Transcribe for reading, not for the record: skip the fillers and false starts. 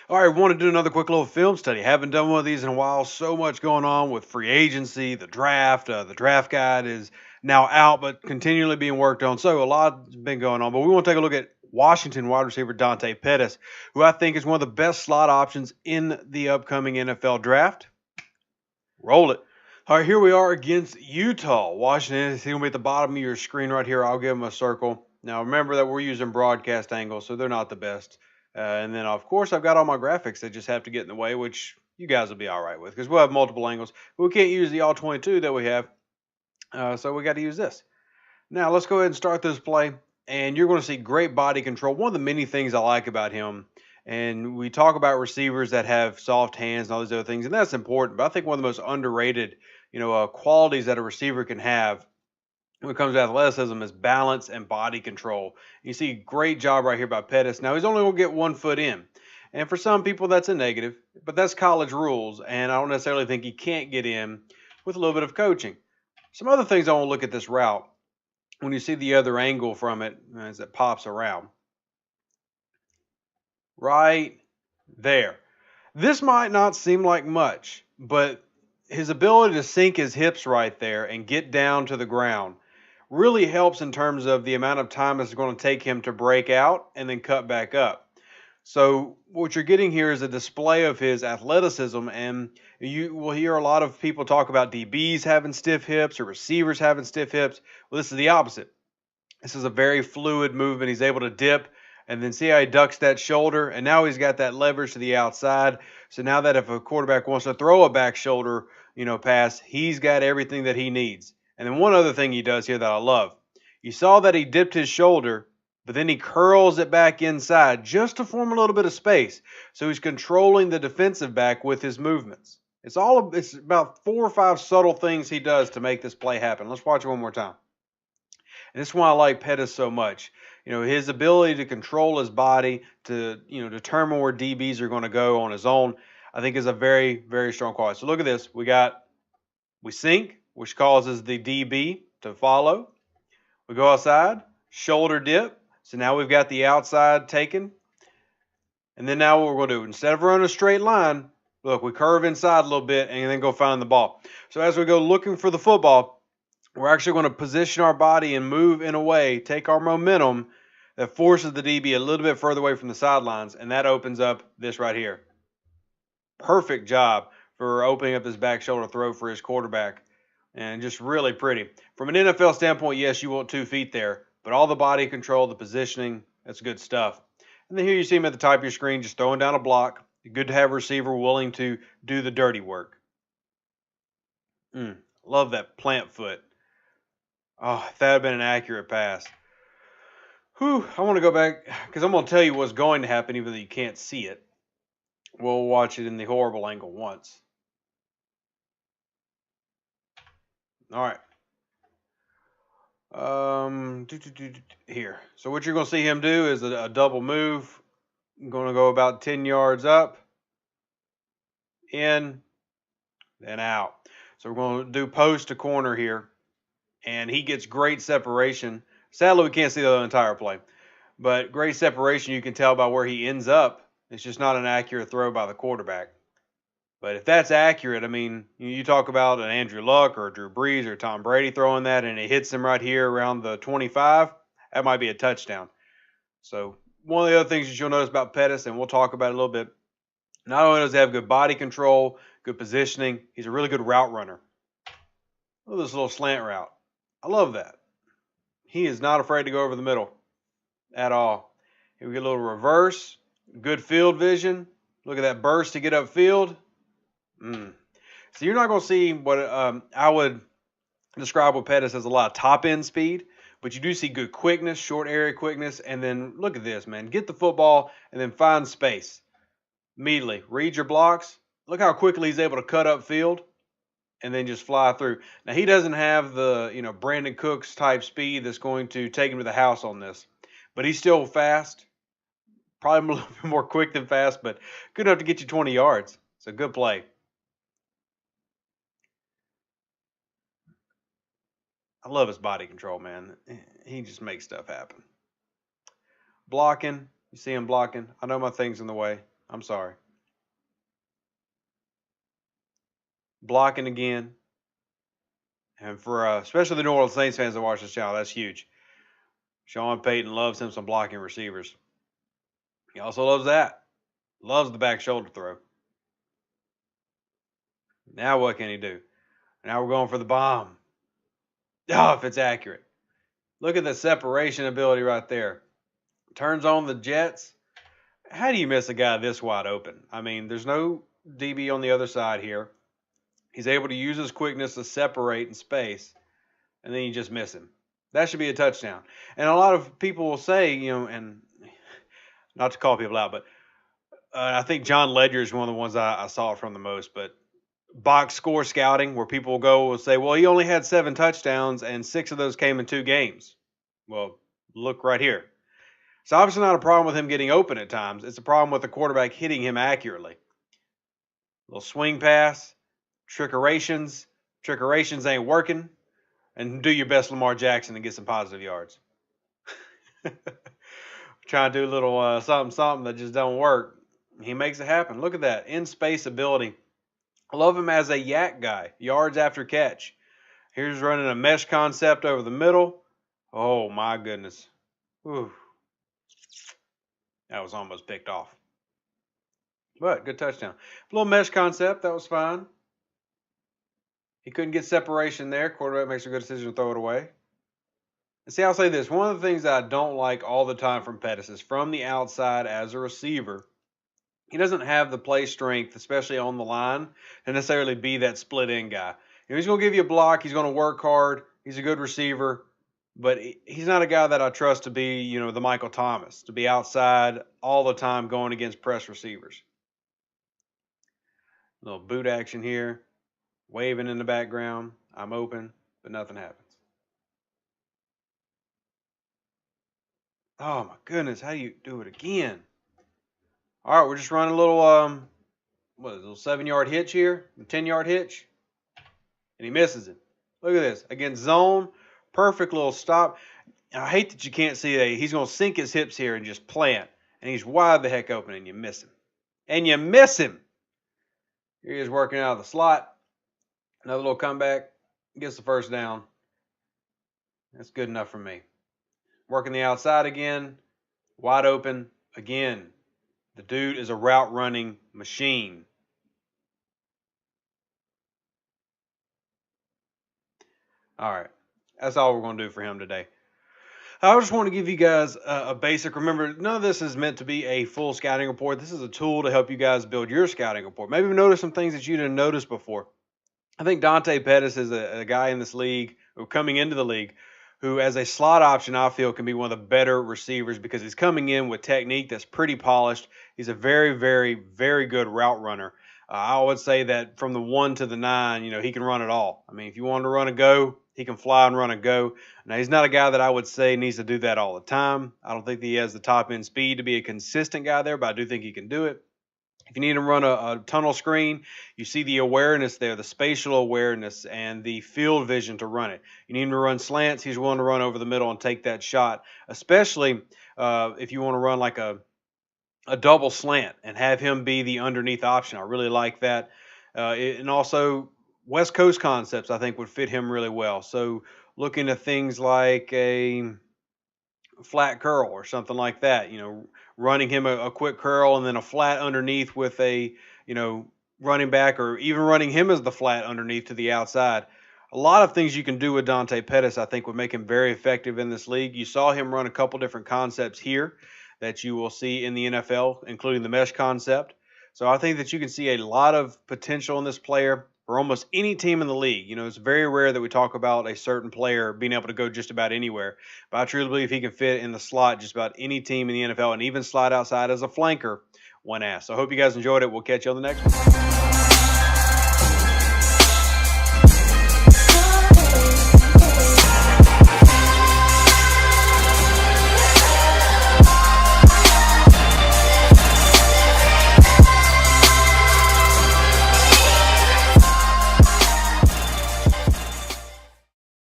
All right, want to do another quick little film study. Haven't done one of these in a while. So much going on with free agency, the draft. The draft guide is now out, but continually being worked on. So a lot's been going on. But we want to take a look at Washington wide receiver Dante Pettis, who I think is one of the best slot options in the upcoming NFL draft. Roll it. All right, here we are against Utah. Washington is going to be at the bottom of your screen right here. I'll give them a circle. Now, remember that we're using broadcast angles, so they're not the best. And then, of course, I've got all my graphics that just have to get in the way, which you guys will be all right with because we'll have multiple angles. But we can't use the all 22 that we have, so we got to use this. Now, let's go ahead and start this play, and you're going to see great body control. One of the many things I like about him, and we talk about receivers that have soft hands and all these other things, and that's important. But I think one of the most underrated, qualities that a receiver can have when it comes to athleticism is balance and body control. You see, great job right here by Pettis. Now he's only going to get 1 foot in, and for some people that's a negative, but that's college rules, and I don't necessarily think he can't get in with a little bit of coaching. Some other things I want to look at this route when you see the other angle from it as it pops around. Right there. This might not seem like much, but his ability to sink his hips right there and get down to the ground really helps in terms of the amount of time it's going to take him to break out and then cut back up. So what you're getting here is a display of his athleticism, and you will hear a lot of people talk about DBs having stiff hips or receivers having stiff hips. Well, this is the opposite. This is a very fluid movement. He's able to dip and then see how he ducks that shoulder, and now he's got that leverage to the outside. So now that if a quarterback wants to throw a back shoulder, pass, he's got everything that he needs. And then one other thing he does here that I love. You saw that he dipped his shoulder, but then he curls it back inside just to form a little bit of space. So he's controlling the defensive back with his movements. It's about 4 or 5 subtle things he does to make this play happen. Let's watch it one more time. And this is why I like Pettis so much. His ability to control his body, to determine where DBs are going to go on his own, I think is a very, very strong quality. So look at this. We sink, which causes the DB to follow. We go outside, shoulder dip. So now we've got the outside taken. And then now what we're going to do, instead of running a straight line, look, we curve inside a little bit and then go find the ball. So as we go looking for the football, we're actually going to position our body and move in a way, take our momentum that forces the DB a little bit further away from the sidelines, and that opens up this right here. Perfect job for opening up this back shoulder throw for his quarterback, and just really pretty. From an NFL standpoint, yes, you want 2 feet there, but all the body control, the positioning, that's good stuff. And then here you see him at the top of your screen just throwing down a block. Good to have a receiver willing to do the dirty work. Love that plant foot. Oh, if that had been an accurate pass. Whew, I want to go back because I'm going to tell you what's going to happen even though you can't see it. We'll watch it in the horrible angle once. All right. Here. So what you're going to see him do is a double move. I'm going to go about 10 yards up, in, then out. So we're going to do post to corner here, and he gets great separation. Sadly, we can't see the entire play, but great separation. You can tell by where he ends up. It's just not an accurate throw by the quarterback. But if that's accurate, I mean, you talk about an Andrew Luck or a Drew Brees or Tom Brady throwing that, and it hits him right here around the 25, that might be a touchdown. So one of the other things that you'll notice about Pettis, and we'll talk about it a little bit, not only does he have good body control, good positioning, he's a really good route runner. Look at this little slant route. I love that. He is not afraid to go over the middle at all. Here we get a little reverse, good field vision. Look at that burst to get upfield. So you're not going to see what I would describe with Pettis as a lot of top-end speed, but you do see good quickness, short area quickness, and then look at this, man. Get the football and then find space. Immediately, read your blocks. Look how quickly he's able to cut upfield and then just fly through. Now, he doesn't have the, Brandon Cooks type speed that's going to take him to the house on this, but he's still fast. Probably a little bit more quick than fast, but good enough to get you 20 yards. It's a good play. I love his body control, man. He just makes stuff happen. Blocking. You see him blocking. I know my thing's in the way. I'm sorry. Blocking again. And for especially the New Orleans Saints fans that watch this channel, that's huge. Sean Payton loves him some blocking receivers. He also loves that. Loves the back shoulder throw. Now what can he do? Now we're going for the bomb. Oh, if it's accurate. Look at the separation ability right there. Turns on the jets. How do you miss a guy this wide open? I mean, there's no DB on the other side here. He's able to use his quickness to separate in space, and then you just miss him. That should be a touchdown. And a lot of people will say, you know, and not to call people out, but I think John Ledger is one of the ones I saw it from the most. But box score scouting, where people will go and say, well, he only had 7 touchdowns, and 6 of those came in 2 games. Well, look right here. It's obviously not a problem with him getting open at times. It's a problem with the quarterback hitting him accurately. Little swing pass, trickerations. Trickerations ain't working. And do your best, Lamar Jackson, and get some positive yards. Trying to do a little something that just don't work. He makes it happen. Look at that. In-space ability. I love him as a yak guy. Yards after catch. Here's running a mesh concept over the middle. Oh, my goodness. Whew. That was almost picked off. But good touchdown. A little mesh concept. That was fine. He couldn't get separation there. Quarterback makes a good decision to throw it away. And see, I'll say this. One of the things that I don't like all the time from Pettis is from the outside as a receiver, he doesn't have the play strength, especially on the line, to necessarily be that split end guy. You know, he's going to give you a block. He's going to work hard. He's a good receiver. But he's not a guy that I trust to be, you know, the Michael Thomas, to be outside all the time going against press receivers. A little boot action here. Waving in the background. I'm open, but nothing happens. Oh, my goodness. How do you do it again? All right, we're just running a little, what is it, a little 7-yard hitch here, a 10-yard hitch, and he misses it. Look at this. Against zone, perfect little stop. I hate that you can't see that. He's going to sink his hips here and just plant, and he's wide the heck open, and you miss him. And you miss him. Here he is working out of the slot. Another little comeback. Gets the first down. That's good enough for me. Working the outside again. Wide open again. The dude is a route running machine. All right. That's all we're going to do for him today. I just want to give you guys a basic. Remember, none of this is meant to be a full scouting report. This is a tool to help you guys build your scouting report. Maybe notice some things that you didn't notice before. I think Dante Pettis is a guy in this league, or coming into the league, who as a slot option, I feel, can be one of the better receivers because he's coming in with technique that's pretty polished. He's a very, very, very good route runner. I would say that from the 1 to the 9, you know, he can run it all. I mean, if you want to run a go, he can fly and run a go. Now, he's not a guy that I would say needs to do that all the time. I don't think that he has the top-end speed to be a consistent guy there, but I do think he can do it. If you need to run a tunnel screen, you see the awareness there, the spatial awareness and the field vision to run it. You need him to run slants. He's willing to run over the middle and take that shot, especially if you want to run like a double slant and have him be the underneath option. I really like that. And also West Coast concepts I think would fit him really well. So looking at things like a flat curl or something like that, you know, running him a quick curl and then a flat underneath with a, you know, running back, or even running him as the flat underneath to the outside. A lot of things you can do with Dante Pettis I think would make him very effective in this league. You saw him run a couple different concepts here that you will see in the NFL, including the mesh concept. So I think that you can see a lot of potential in this player for almost any team in the league. You know, it's very rare that we talk about a certain player being able to go just about anywhere. But I truly believe he can fit in the slot just about any team in the NFL and even slide outside as a flanker when asked. So I hope you guys enjoyed it. We'll catch you on the next one.